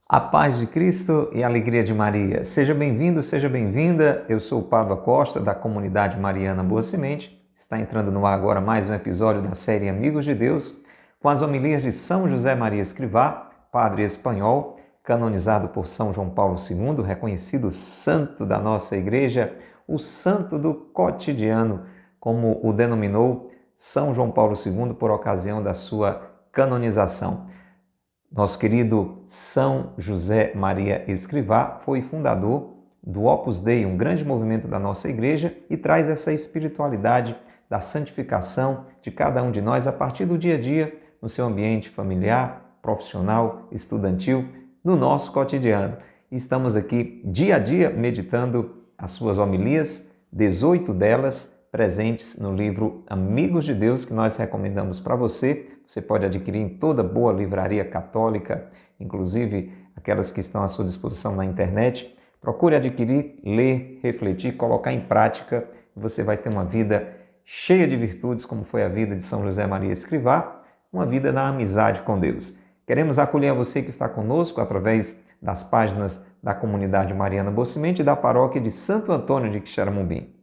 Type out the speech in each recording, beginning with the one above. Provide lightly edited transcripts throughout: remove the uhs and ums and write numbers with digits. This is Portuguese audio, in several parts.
A paz de Cristo e a alegria de Maria. Seja bem-vindo, seja bem-vinda. Eu sou o Pádua Costa, da comunidade Mariana Boa Semente. Está entrando no ar agora mais um episódio da série Amigos de Deus, com as homilias de São José Maria Escrivá, padre espanhol, canonizado por São João Paulo II, reconhecido santo da nossa igreja, o santo do cotidiano, como o denominou São João Paulo II por ocasião da sua canonização. Nosso querido São José Maria Escrivá foi fundador do Opus Dei, um grande movimento da nossa igreja, e traz essa espiritualidade da santificação de cada um de nós a partir do dia a dia, no seu ambiente familiar, profissional, estudantil, no nosso cotidiano. E estamos aqui dia a dia meditando as suas homilias, 18 delas presentes no livro Amigos de Deus, que nós recomendamos para você. Você pode adquirir em toda boa livraria católica, inclusive aquelas que estão à sua disposição na internet. Procure adquirir, ler, refletir, colocar em prática, e você vai ter uma vida cheia de virtudes, como foi a vida de São José Maria Escrivá, uma vida na amizade com Deus. Queremos acolher a você que está conosco através das páginas da comunidade Mariana Boa Semente e da paróquia de Santo Antônio de Quixeramobim.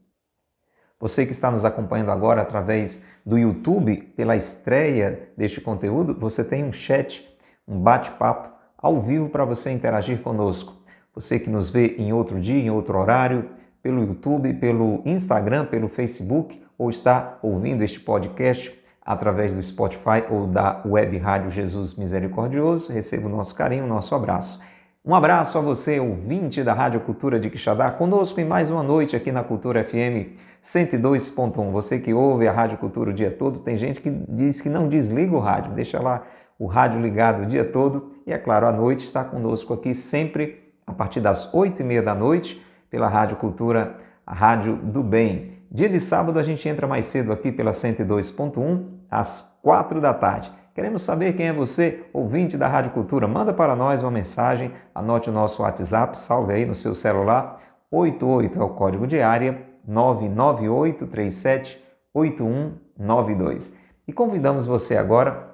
Você que está nos acompanhando agora através do YouTube, pela estreia deste conteúdo, você tem um chat, um bate-papo ao vivo para você interagir conosco. Você que nos vê em outro dia, em outro horário, pelo YouTube, pelo Instagram, pelo Facebook, ou está ouvindo este podcast através do Spotify ou da web rádio Jesus Misericordioso, receba o nosso carinho, o nosso abraço. Um abraço a você, ouvinte da Rádio Cultura de Quixadá, conosco em mais uma noite aqui na Cultura FM 102.1. Você que ouve a Rádio Cultura o dia todo, tem gente que diz que não desliga o rádio, deixa lá o rádio ligado o dia todo. E é claro, à noite está conosco aqui sempre a partir das 8h30 da noite pela Rádio Cultura, a Rádio do Bem. Dia de sábado a gente entra mais cedo aqui pela 102.1 às 4 da tarde. Queremos saber quem é você, ouvinte da Rádio Cultura. Manda para nós uma mensagem, anote o nosso WhatsApp, salve aí no seu celular. 88 é o código de área, 998378192. E convidamos você agora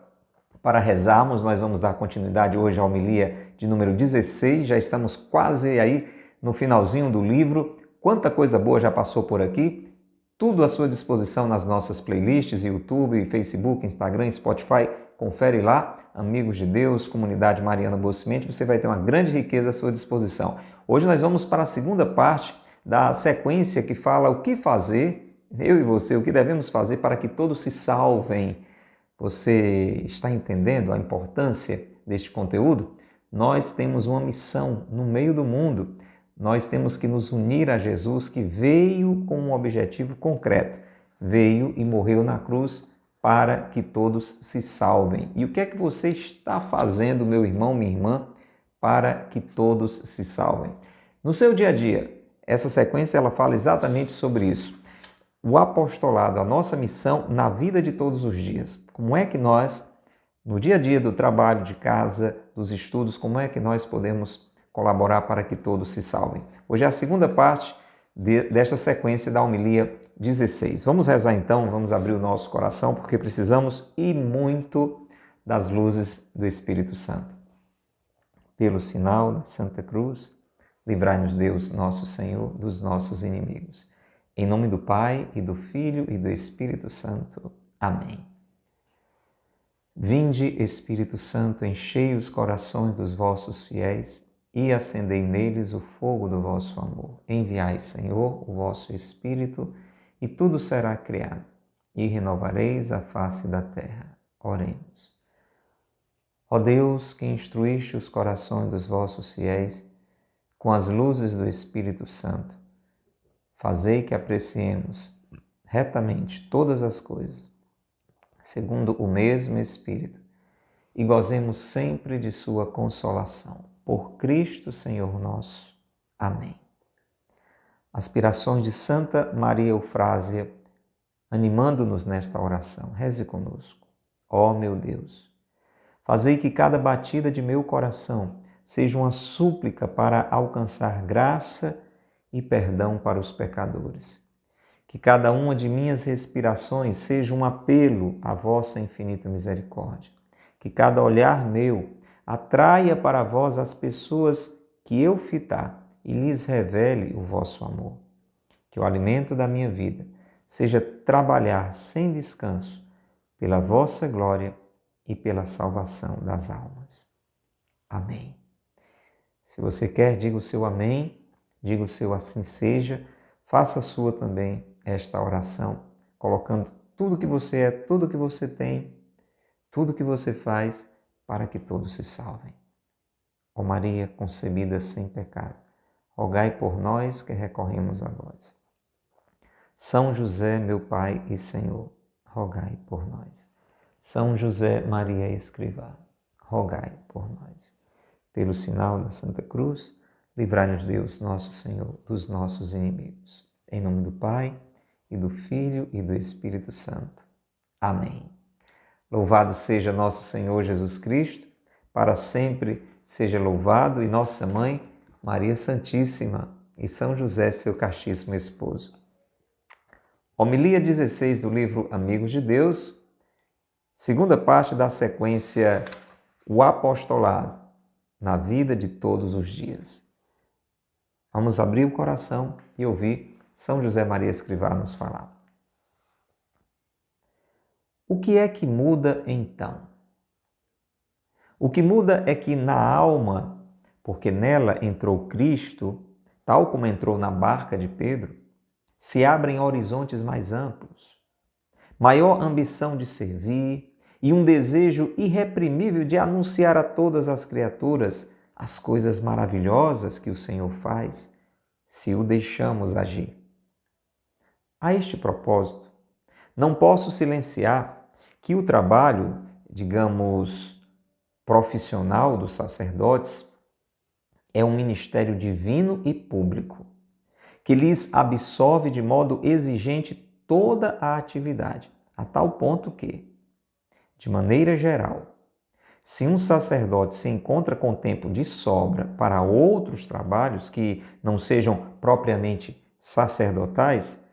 para rezarmos. Nós vamos dar continuidade hoje à homilia de número 16. Já estamos quase aí no finalzinho do livro. Quanta coisa boa já passou por aqui. Tudo à sua disposição nas nossas playlists, YouTube, Facebook, Instagram, Spotify. Confere lá, Amigos de Deus, Comunidade Mariana Boa Semente, você vai ter uma grande riqueza à sua disposição. Hoje nós vamos para a segunda parte da sequência que fala o que fazer, eu e você, o que devemos fazer para que todos se salvem. Você está entendendo a importância deste conteúdo? Nós temos uma missão no meio do mundo. Nós temos que nos unir a Jesus, que veio com um objetivo concreto. Veio e morreu na cruz para que todos se salvem. E o que é que você está fazendo, meu irmão, minha irmã, para que todos se salvem? No seu dia a dia, essa sequência ela fala exatamente sobre isso. O apostolado, a nossa missão na vida de todos os dias. Como é que nós, no dia a dia do trabalho, de casa, dos estudos, como é que nós podemos colaborar para que todos se salvem? Hoje é a segunda parte desta sequência da homilia 16. Vamos rezar então, vamos abrir o nosso coração, porque precisamos e muito das luzes do Espírito Santo. Pelo sinal da Santa Cruz, livrai-nos Deus, nosso Senhor, dos nossos inimigos. Em nome do Pai, e do Filho, e do Espírito Santo. Amém. Vinde, Espírito Santo, enchei os corações dos vossos fiéis, e acendei neles o fogo do vosso amor. Enviai, Senhor, o vosso Espírito, e tudo será criado, e renovareis a face da terra. Oremos. Ó Deus, que instruíste os corações dos vossos fiéis com as luzes do Espírito Santo, fazei que apreciemos retamente todas as coisas, segundo o mesmo Espírito, e gozemos sempre de sua consolação. Por Cristo, Senhor nosso. Amém. Aspirações de Santa Maria Eufrásia, animando-nos nesta oração. Reze conosco. Ó meu Deus, fazei que cada batida de meu coração seja uma súplica para alcançar graça e perdão para os pecadores. Que cada uma de minhas respirações seja um apelo à vossa infinita misericórdia. Que cada olhar meu Atraia para vós as pessoas que eu fitar e lhes revele o vosso amor. Que o alimento da minha vida seja trabalhar sem descanso pela vossa glória e pela salvação das almas. Amém. Se você quer, diga o seu amém, diga o seu assim seja, faça a sua também esta oração, colocando tudo que você é, tudo que você tem, tudo que você faz, para que todos se salvem. Ó Maria, concebida sem pecado, rogai por nós que recorremos a vós. São José, meu Pai e Senhor, rogai por nós. São José Maria Escrivá, rogai por nós. Pelo sinal da Santa Cruz, livrai-nos Deus, nosso Senhor, dos nossos inimigos. Em nome do Pai, e do Filho e do Espírito Santo. Amém. Louvado seja nosso Senhor Jesus Cristo, para sempre seja louvado, e nossa Mãe, Maria Santíssima, e São José, seu castíssimo esposo. Homilia 16 do livro Amigos de Deus, segunda parte da sequência O Apostolado, na vida de todos os dias. Vamos abrir o coração e ouvir São José Maria Escrivá nos falar. O que é que muda então? O que muda é que na alma, porque nela entrou Cristo, tal como entrou na barca de Pedro, se abrem horizontes mais amplos, maior ambição de servir e um desejo irreprimível de anunciar a todas as criaturas as coisas maravilhosas que o Senhor faz, se o deixamos agir. A este propósito, não posso silenciar que o trabalho, digamos, profissional dos sacerdotes é um ministério divino e público, que lhes absolve de modo exigente toda a atividade, a tal ponto que, de maneira geral, se um sacerdote se encontra com tempo de sobra para outros trabalhos que não sejam propriamente sacerdotais,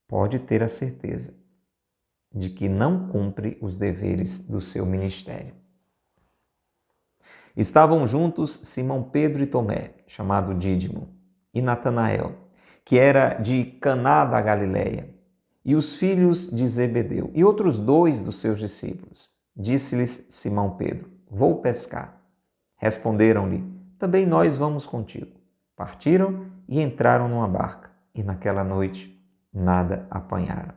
pode ter a certeza de que não cumpre os deveres do seu ministério. Estavam juntos Simão Pedro e Tomé, chamado Dídimo, e Natanael, que era de Caná da Galileia, e os filhos de Zebedeu, e outros 2 dos seus discípulos. Disse-lhes Simão Pedro: vou pescar. Responderam-lhe: também nós vamos contigo. Partiram e entraram numa barca, e naquela noite nada apanharam.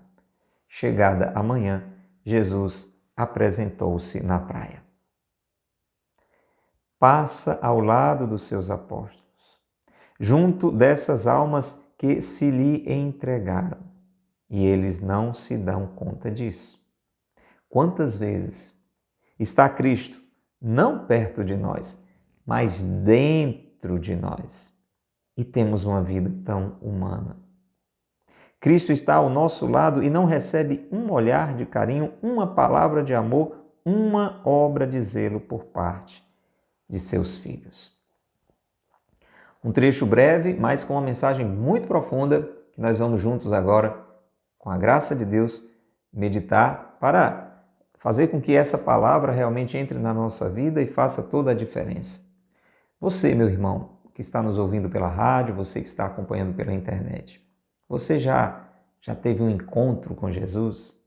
Chegada a manhã, Jesus apresentou-se na praia. Passa ao lado dos seus apóstolos, junto dessas almas que se lhe entregaram, e eles não se dão conta disso. Quantas vezes está Cristo não perto de nós, mas dentro de nós, e temos uma vida tão humana? Cristo está ao nosso lado e não recebe um olhar de carinho, uma palavra de amor, uma obra de zelo por parte de seus filhos. Um trecho breve, mas com uma mensagem muito profunda, que nós vamos juntos agora, com a graça de Deus, meditar para fazer com que essa palavra realmente entre na nossa vida e faça toda a diferença. Você, meu irmão, que está nos ouvindo pela rádio, você que está acompanhando pela internet, você já teve um encontro com Jesus?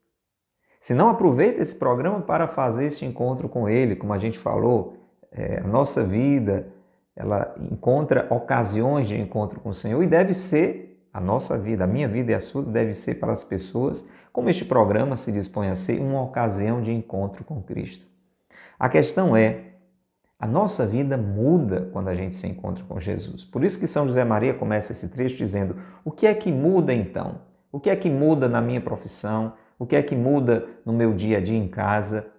Se não, aproveita esse programa para fazer esse encontro com Ele. Como a gente falou, a nossa vida, ela encontra ocasiões de encontro com o Senhor, e deve ser a nossa vida, a minha vida e a sua, deve ser para as pessoas, como este programa se dispõe a ser, uma ocasião de encontro com Cristo. A questão é, a nossa vida muda quando a gente se encontra com Jesus. Por isso que São José Maria começa esse trecho dizendo: o que é que muda então? O que é que muda na minha profissão? O que é que muda no meu dia a dia em casa?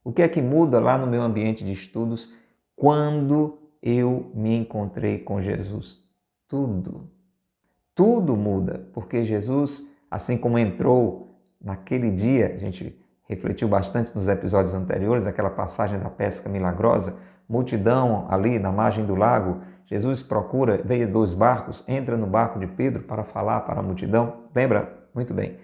O que é que muda lá no meu ambiente de estudos quando eu me encontrei com Jesus? Tudo. Tudo muda, porque Jesus, assim como entrou naquele dia, a gente refletiu bastante nos episódios anteriores, aquela passagem da pesca milagrosa, multidão ali na margem do lago, Jesus veio 2 barcos, entra no barco de Pedro para falar para a multidão. Lembra? Muito bem.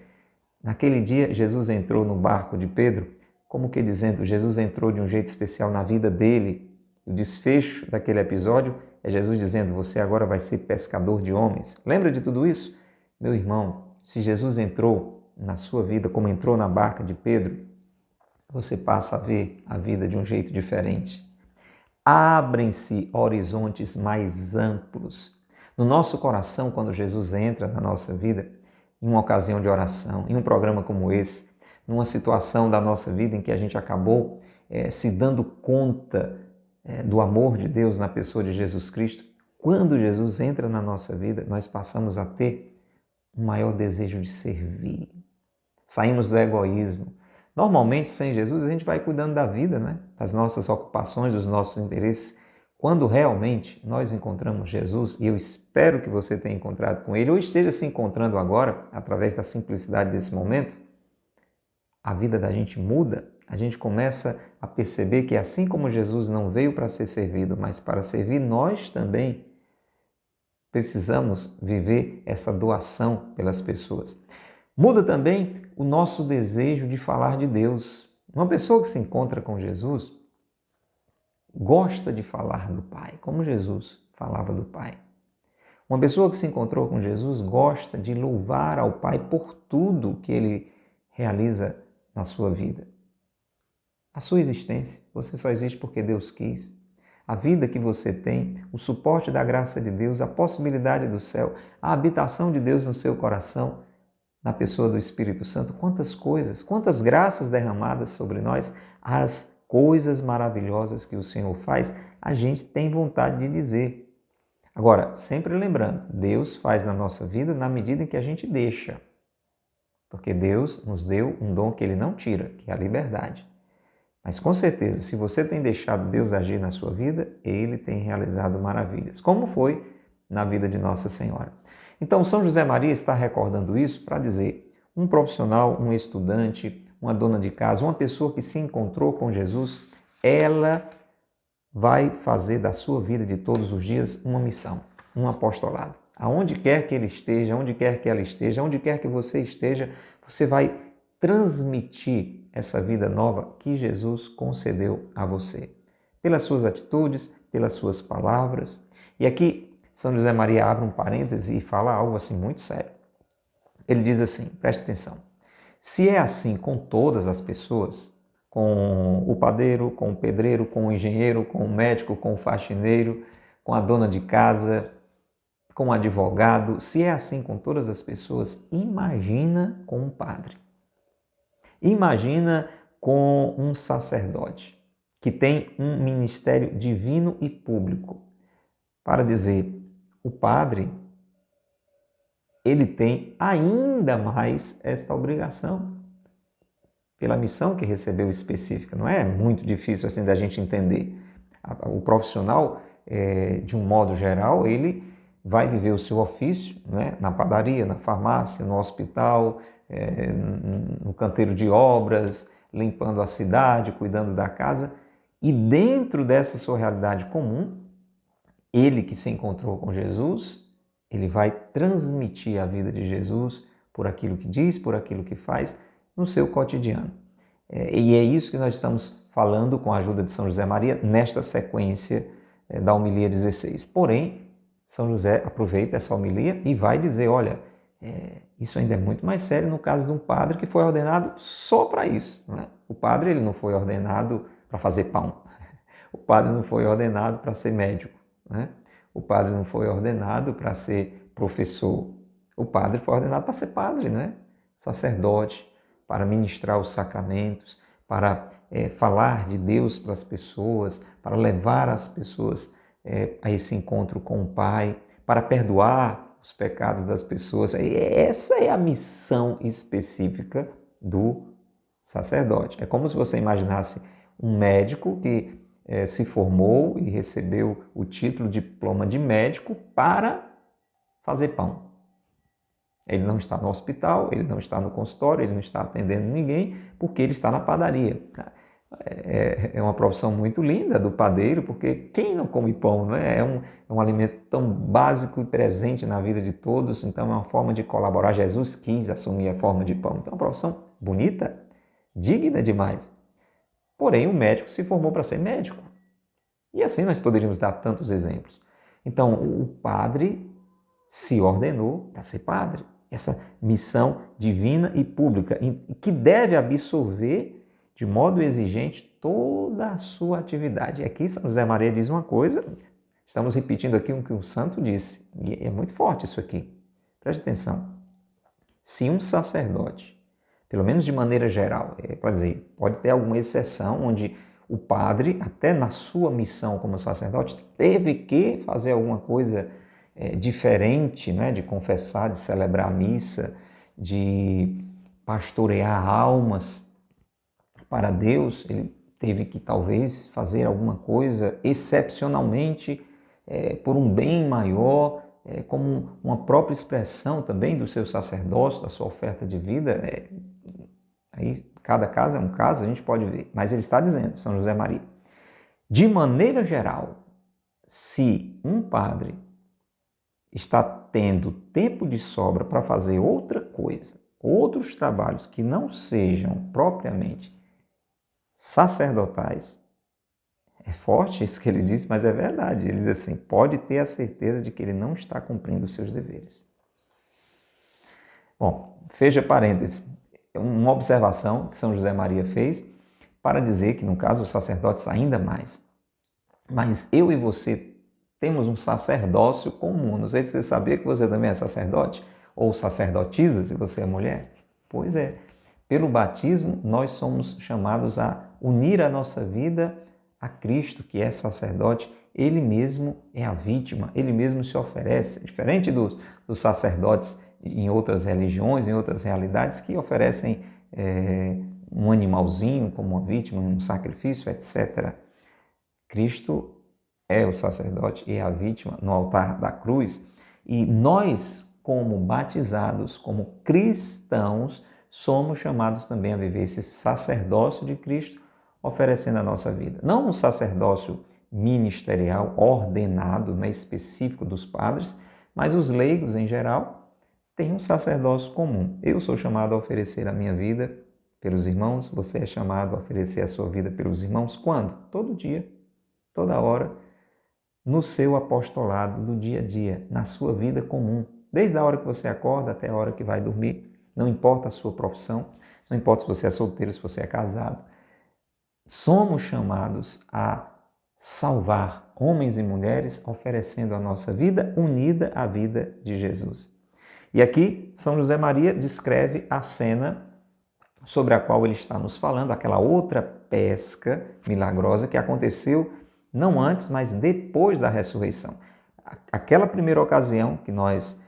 Naquele dia, Jesus entrou no barco de Pedro como que dizendo, Jesus entrou de um jeito especial na vida dele. O desfecho daquele episódio é Jesus dizendo, você agora vai ser pescador de homens. Lembra de tudo isso? Meu irmão, se Jesus entrou na sua vida como entrou na barca de Pedro, você passa a ver a vida de um jeito diferente. Abrem-se horizontes mais amplos. No nosso coração, quando Jesus entra na nossa vida, em uma ocasião de oração, em um programa como esse, numa situação da nossa vida em que a gente acabou se dando conta do amor de Deus na pessoa de Jesus Cristo, quando Jesus entra na nossa vida, nós passamos a ter um maior desejo de servir. Saímos do egoísmo. Normalmente, sem Jesus, a gente vai cuidando da vida, né? Das nossas ocupações, dos nossos interesses. Quando realmente nós encontramos Jesus, e eu espero que você tenha encontrado com Ele, ou esteja se encontrando agora, através da simplicidade desse momento, a vida da gente muda, a gente começa a perceber que assim como Jesus não veio para ser servido, mas para servir, nós também precisamos viver essa doação pelas pessoas. Muda também o nosso desejo de falar de Deus. Uma pessoa que se encontra com Jesus gosta de falar do Pai, como Jesus falava do Pai. Uma pessoa que se encontrou com Jesus gosta de louvar ao Pai por tudo que Ele realiza na sua vida. A sua existência, você só existe porque Deus quis. A vida que você tem, o suporte da graça de Deus, a possibilidade do céu, a habitação de Deus no seu coração, na pessoa do Espírito Santo, quantas coisas, quantas graças derramadas sobre nós, as coisas maravilhosas que o Senhor faz, a gente tem vontade de dizer. Agora, sempre lembrando, Deus faz na nossa vida na medida em que a gente deixa. Porque Deus nos deu um dom que Ele não tira, que é a liberdade. Mas com certeza, se você tem deixado Deus agir na sua vida, Ele tem realizado maravilhas, como foi na vida de Nossa Senhora. Então, São José Maria está recordando isso para dizer, um profissional, um estudante, uma dona de casa, uma pessoa que se encontrou com Jesus, ela vai fazer da sua vida de todos os dias uma missão, um apostolado. Aonde quer que ele esteja, onde quer que ela esteja, onde quer que você esteja, você vai transmitir essa vida nova que Jesus concedeu a você. Pelas suas atitudes, pelas suas palavras. E aqui, São José Maria abre um parêntese e fala algo assim muito sério. Ele diz assim, preste atenção, se é assim com todas as pessoas, com o padeiro, com o pedreiro, com o engenheiro, com o médico, com o faxineiro, com a dona de casa, com o advogado, se é assim com todas as pessoas, imagina com um padre. Imagina com um sacerdote que tem um ministério divino e público. Para dizer, o padre, ele tem ainda mais esta obrigação, pela missão que recebeu específica. Não é muito difícil assim da gente entender. O profissional, de um modo geral, ele vai viver o seu ofício, né? Na padaria, na farmácia, no hospital, no canteiro de obras, limpando a cidade, cuidando da casa. E dentro dessa sua realidade comum, ele que se encontrou com Jesus, ele vai transmitir a vida de Jesus por aquilo que diz, por aquilo que faz, no seu cotidiano. E é isso que nós estamos falando com a ajuda de São José Maria nesta sequência da homilia 16. Porém, São José aproveita essa homilia e vai dizer, olha, isso ainda é muito mais sério no caso de um padre que foi ordenado só para isso. Né? O padre ele não foi ordenado para fazer pão. O padre não foi ordenado para ser médico. Né? O padre não foi ordenado para ser professor. O padre foi ordenado para ser padre, né? Sacerdote, para ministrar os sacramentos, para falar de Deus para as pessoas, para levar as pessoas a esse encontro com o Pai, para perdoar os pecados das pessoas. Essa é a missão específica do sacerdote. É como se você imaginasse um médico que se formou e recebeu o título, diploma de médico para fazer pão. Ele não está no hospital, ele não está no consultório, ele não está atendendo ninguém, porque ele está na padaria. É uma profissão muito linda do padeiro, porque quem não come pão, não é? É um alimento tão básico e presente na vida de todos, então é uma forma de colaborar. Jesus quis assumir a forma de pão. Então é uma profissão bonita, digna demais. Porém, o médico se formou para ser médico. E assim nós poderíamos dar tantos exemplos. Então, o padre se ordenou para ser padre. Essa missão divina e pública, que deve absorver de modo exigente toda a sua atividade. E aqui São José Maria diz uma coisa, estamos repetindo aqui o que o santo disse, e é muito forte isso aqui. Preste atenção. Se um sacerdote, pelo menos de maneira geral, para dizer, pode ter alguma exceção onde o padre, até na sua missão como sacerdote, teve que fazer alguma coisa diferente, né, de confessar, de celebrar a missa, de pastorear almas para Deus. Ele teve que talvez fazer alguma coisa excepcionalmente por um bem maior, como uma própria expressão também do seu sacerdócio, da sua oferta de vida. Aí cada caso é um caso, a gente pode ver. Mas ele está dizendo, São José Maria, de maneira geral, se um padre está tendo tempo de sobra para fazer outra coisa, outros trabalhos que não sejam propriamente sacerdotais, é forte isso que ele disse, mas é verdade. Ele diz assim, pode ter a certeza de que ele não está cumprindo os seus deveres. Bom, fecha parênteses, uma observação que São José Maria fez para dizer que, no caso, os sacerdotes ainda mais. Mas eu e você temos um sacerdócio comum. Não sei se você sabia que você também é sacerdote ou sacerdotisa, se você é mulher. Pois é, pelo batismo nós somos chamados a unir a nossa vida a Cristo, que é sacerdote. Ele mesmo é a vítima, ele mesmo se oferece, diferente dos sacerdotes em outras religiões, em outras realidades, que oferecem um animalzinho como uma vítima, um sacrifício, etc. Cristo é o sacerdote e a vítima no altar da cruz, e nós, como batizados, como cristãos, somos chamados também a viver esse sacerdócio de Cristo, oferecendo a nossa vida. Não um sacerdócio ministerial, ordenado, né, específico dos padres, mas os leigos em geral têm um sacerdócio comum. Eu sou chamado a oferecer a minha vida pelos irmãos, você é chamado a oferecer a sua vida pelos irmãos. Quando? Todo dia, toda hora, no seu apostolado do dia a dia, na sua vida comum. Desde a hora que você acorda até a hora que vai dormir, não importa a sua profissão, não importa se você é solteiro, se você é casado. Somos chamados a salvar homens e mulheres oferecendo a nossa vida unida à vida de Jesus. E aqui São José Maria descreve a cena sobre a qual ele está nos falando, aquela outra pesca milagrosa que aconteceu não antes, mas depois da ressurreição. Aquela primeira ocasião que nós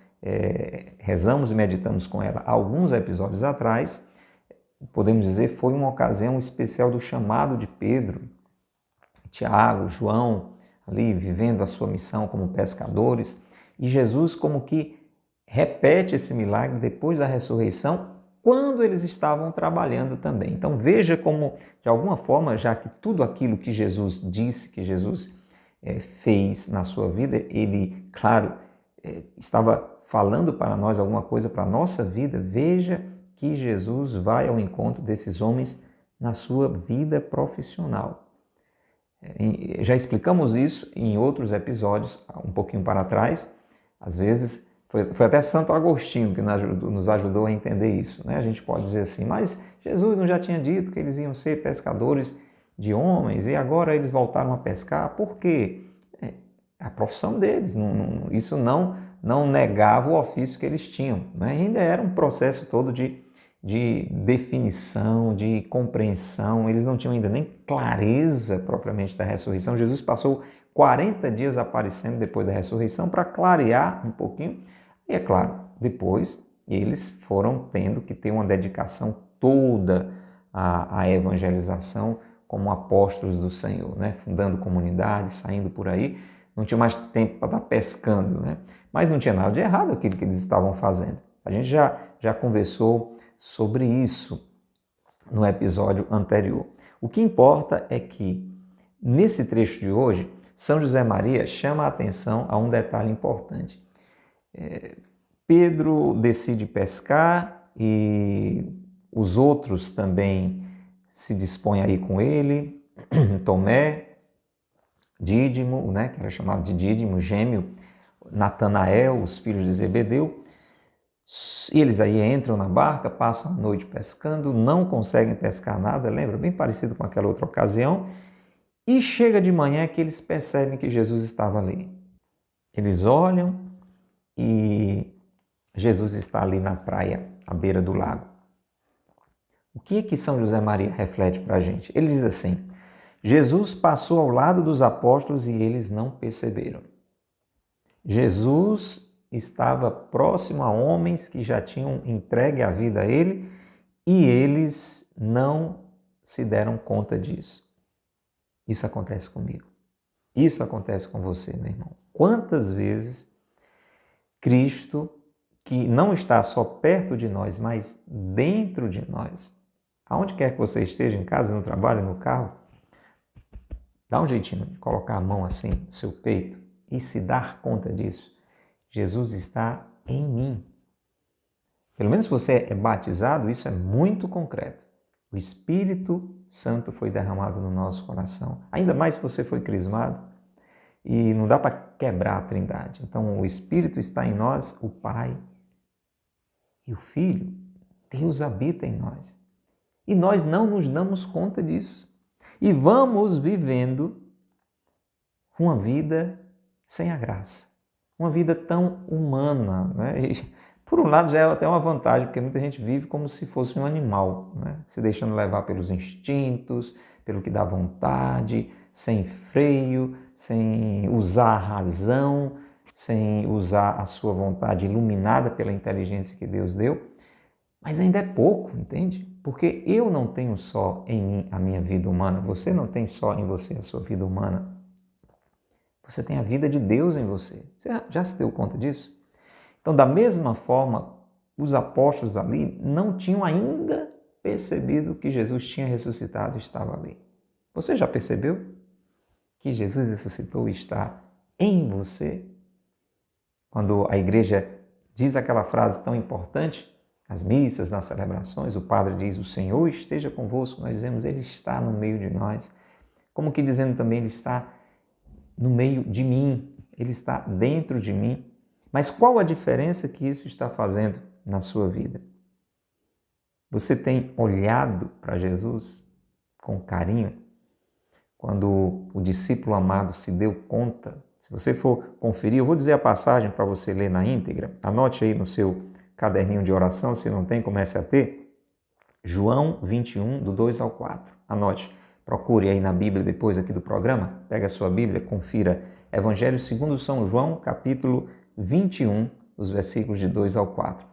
rezamos e meditamos com ela alguns episódios atrás, podemos dizer, foi uma ocasião especial do chamado de Pedro, Tiago, João, ali vivendo a sua missão como pescadores, e Jesus como que repete esse milagre depois da ressurreição, quando eles estavam trabalhando também. Então veja como, de alguma forma, já que tudo aquilo que Jesus disse, que Jesus fez na sua vida, ele, claro, estava falando para nós alguma coisa para a nossa vida. Veja que Jesus vai ao encontro desses homens na sua vida profissional. Já explicamos isso em outros episódios, um pouquinho para trás. Às vezes, foi até Santo Agostinho que nos ajudou a entender isso, né? A gente pode dizer assim, mas Jesus não já tinha dito que eles iam ser pescadores de homens e agora eles voltaram a pescar? Por quê? A profissão deles, isso não negava o ofício que eles tinham, né? Ainda era um processo todo de definição, de compreensão. Eles não tinham ainda nem clareza propriamente da ressurreição. Jesus passou 40 dias aparecendo depois da ressurreição para clarear um pouquinho. E é claro, depois eles foram tendo que ter uma dedicação toda à evangelização como apóstolos do Senhor, né? Fundando comunidades, saindo por aí. Não tinha mais tempo para estar pescando, né? Mas não tinha nada de errado aquilo que eles estavam fazendo. A gente já conversou sobre isso no episódio anterior. O que importa é que, nesse trecho de hoje, São José Maria chama a atenção a um detalhe importante. Pedro decide pescar e os outros também se dispõe a ir com ele, Tomé, Dídimo, né, que era chamado de Dídimo, gêmeo, Natanael, os filhos de Zebedeu. E eles aí entram na barca, passam a noite pescando, não conseguem pescar nada, lembra? Bem parecido com aquela outra ocasião. E chega de manhã que eles percebem que Jesus estava ali. Eles olham e Jesus está ali na praia, à beira do lago. O que é que São José Maria reflete para a gente? Ele diz assim: Jesus passou ao lado dos apóstolos e eles não perceberam. Jesus estava próximo a homens que já tinham entregue a vida a ele e eles não se deram conta disso. Isso acontece comigo. Isso acontece com você, meu irmão. Quantas vezes Cristo, que não está só perto de nós, mas dentro de nós, aonde quer que você esteja, em casa, no trabalho, no carro, dá um jeitinho de colocar a mão assim no seu peito e se dar conta disso. Jesus está em mim. Pelo menos se você é batizado, isso é muito concreto. O Espírito Santo foi derramado no nosso coração. Ainda mais se você foi crismado. E não dá para quebrar a Trindade. Então, o Espírito está em nós, o Pai e o Filho. Deus habita em nós. E nós não nos damos conta disso. E vamos vivendo uma vida sem a graça. Uma vida tão humana, né? E, por um lado, já é até uma vantagem, porque muita gente vive como se fosse um animal, né? Se deixando levar pelos instintos, pelo que dá vontade, sem freio, sem usar a razão, sem usar a sua vontade iluminada pela inteligência que Deus deu. Mas ainda é pouco, entende? Porque eu não tenho só em mim a minha vida humana, você não tem só em você a sua vida humana. Você tem a vida de Deus em você. Você já se deu conta disso? Então, da mesma forma, os apóstolos ali não tinham ainda percebido que Jesus tinha ressuscitado e estava ali. Você já percebeu que Jesus ressuscitou e está em você? Quando a igreja diz aquela frase tão importante, nas missas, nas celebrações, o padre diz: o Senhor esteja convosco. Nós dizemos: Ele está no meio de nós. Como que dizendo também: Ele está no meio de mim, Ele está dentro de mim. Mas qual a diferença que isso está fazendo na sua vida? Você tem olhado para Jesus com carinho? Quando o discípulo amado se deu conta, se você for conferir, eu vou dizer a passagem para você ler na íntegra, anote aí no seu caderninho de oração, se não tem, comece a ter, João 21, do 2 ao 4. Anote, procure aí na Bíblia depois aqui do programa, pega a sua Bíblia, confira Evangelho segundo São João, capítulo 21, os versículos de 2 ao 4.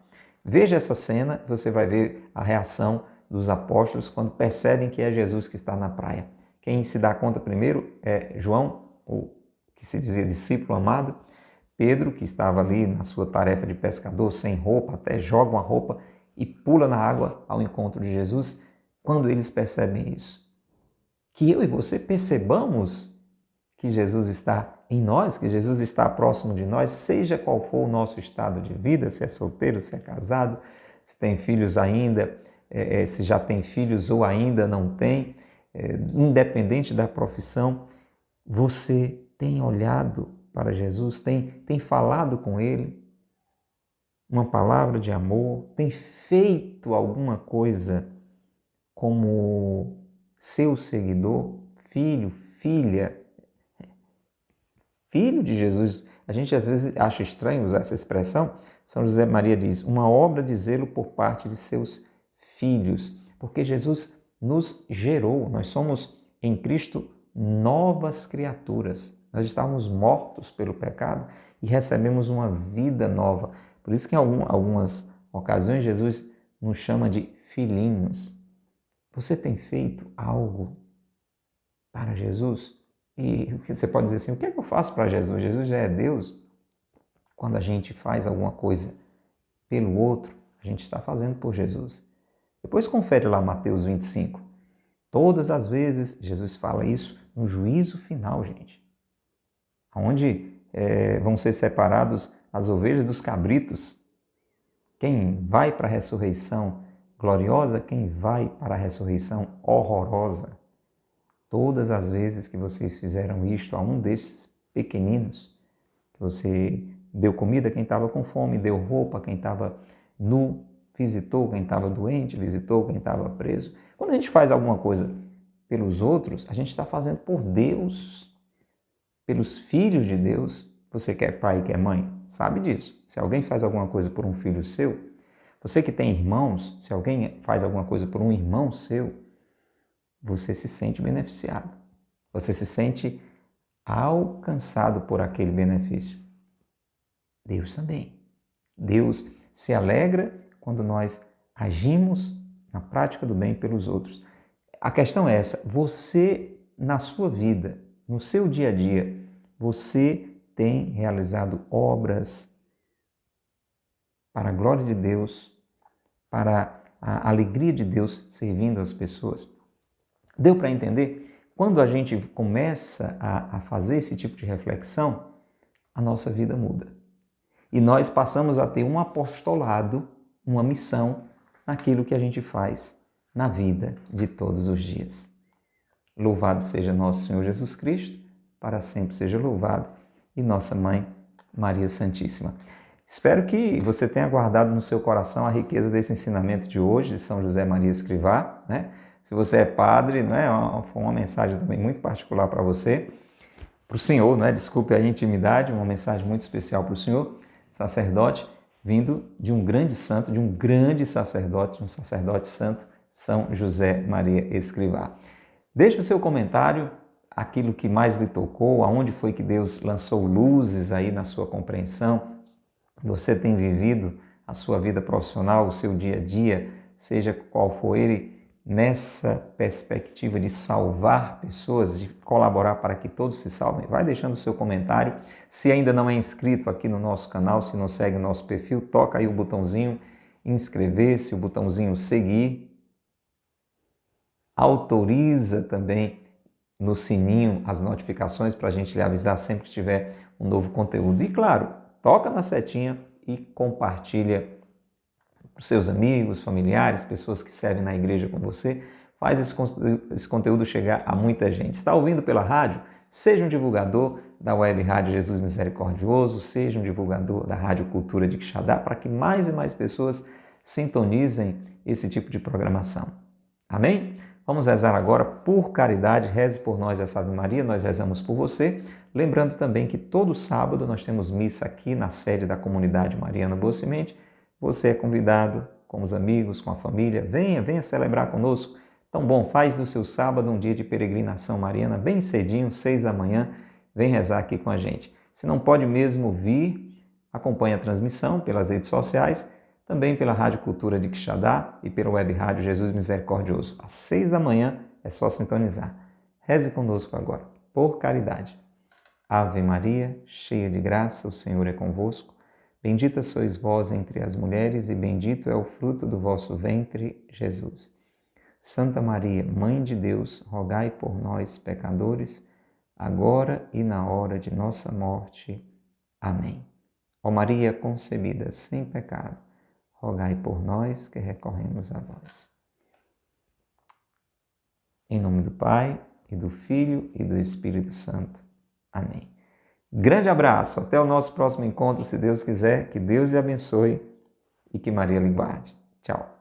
Veja essa cena, você vai ver a reação dos apóstolos quando percebem que é Jesus que está na praia. Quem se dá conta primeiro é João, o que se dizia discípulo amado, Pedro, que estava ali na sua tarefa de pescador, sem roupa, até joga uma roupa e pula na água ao encontro de Jesus, quando eles percebem isso. Que eu e você percebamos que Jesus está em nós, que Jesus está próximo de nós, seja qual for o nosso estado de vida, se é solteiro, se é casado, se tem filhos ainda, se já tem filhos ou ainda não tem, independente da profissão, você tem olhado para Jesus, tem falado com Ele uma palavra de amor, tem feito alguma coisa como seu seguidor, filho, filha, filho de Jesus. A gente às vezes acha estranho usar essa expressão. São José Maria diz, uma obra de zelo por parte de seus filhos, porque Jesus nos gerou, nós somos em Cristo novas criaturas. Nós estávamos mortos pelo pecado e recebemos uma vida nova. Por isso que em algumas ocasiões Jesus nos chama de filhinhos. Você tem feito algo para Jesus? E você pode dizer assim, o que é que eu faço para Jesus? Jesus já é Deus. Quando a gente faz alguma coisa pelo outro, a gente está fazendo por Jesus. Depois confere lá Mateus 25. Todas as vezes Jesus fala isso no juízo final, gente. Onde vão ser separados as ovelhas dos cabritos. Quem vai para a ressurreição gloriosa, quem vai para a ressurreição horrorosa? Todas as vezes que vocês fizeram isto a um desses pequeninos, que você deu comida a quem estava com fome, deu roupa a quem estava nu, visitou quem estava doente, visitou quem estava preso. Quando a gente faz alguma coisa pelos outros, a gente está fazendo por Deus, pelos filhos de Deus. Você que é pai e que é mãe, sabe disso. Se alguém faz alguma coisa por um filho seu, você que tem irmãos, se alguém faz alguma coisa por um irmão seu, você se sente beneficiado. Você se sente alcançado por aquele benefício. Deus também. Deus se alegra quando nós agimos na prática do bem pelos outros. A questão é essa: você, na sua vida, no seu dia a dia, você tem realizado obras para a glória de Deus, para a alegria de Deus servindo as pessoas? Deu para entender? Quando a gente começa a fazer esse tipo de reflexão, a nossa vida muda. E nós passamos a ter um apostolado, uma missão naquilo que a gente faz na vida de todos os dias. Louvado seja nosso Senhor Jesus Cristo, para sempre seja louvado, e nossa Mãe Maria Santíssima. Espero que você tenha guardado no seu coração a riqueza desse ensinamento de hoje, de São José Maria Escrivá, né? Se você é padre, né, foi uma mensagem também muito particular para você, para o senhor, né? Desculpe a intimidade, uma mensagem muito especial para o senhor, sacerdote, vindo de um grande santo, de um grande sacerdote, um sacerdote santo, São José Maria Escrivá. Deixe o seu comentário, aquilo que mais lhe tocou, aonde foi que Deus lançou luzes aí na sua compreensão. Você tem vivido a sua vida profissional, o seu dia a dia, seja qual for ele, nessa perspectiva de salvar pessoas, de colaborar para que todos se salvem? Vai deixando o seu comentário. Se ainda não é inscrito aqui no nosso canal, se não segue o nosso perfil, toca aí o botãozinho inscrever-se, o botãozinho seguir. Autoriza também no sininho as notificações para a gente lhe avisar sempre que tiver um novo conteúdo. E claro, toca na setinha e compartilha para os seus amigos, familiares, pessoas que servem na igreja com você. Faz esse conteúdo chegar a muita gente. Está ouvindo pela rádio? Seja um divulgador da Web Rádio Jesus Misericordioso, seja um divulgador da Rádio Cultura de Quixadá, para que mais e mais pessoas sintonizem esse tipo de programação. Amém? Vamos rezar agora por caridade. Reze por nós essa Ave Maria, nós rezamos por você. Lembrando também que todo sábado nós temos missa aqui na sede da Comunidade Mariana Boa Semente. Você é convidado com os amigos, com a família. Venha celebrar conosco. Então, bom, faz do seu sábado um dia de peregrinação mariana, bem cedinho, 6 da manhã. Vem rezar aqui com a gente. Se não pode mesmo vir, acompanhe a transmissão pelas redes sociais, também pela Rádio Cultura de Quixadá e pela Web Rádio Jesus Misericordioso. Às 6 da manhã é só sintonizar. Reze conosco agora, por caridade. Ave Maria, cheia de graça, o Senhor é convosco. Bendita sois vós entre as mulheres e bendito é o fruto do vosso ventre, Jesus. Santa Maria, Mãe de Deus, rogai por nós, pecadores, agora e na hora de nossa morte. Amém. Ó Maria concebida sem pecado, rogai por nós que recorremos a vós. Em nome do Pai, e do Filho, e do Espírito Santo. Amém. Grande abraço, até o nosso próximo encontro, se Deus quiser, que Deus lhe abençoe e que Maria lhe guarde. Tchau.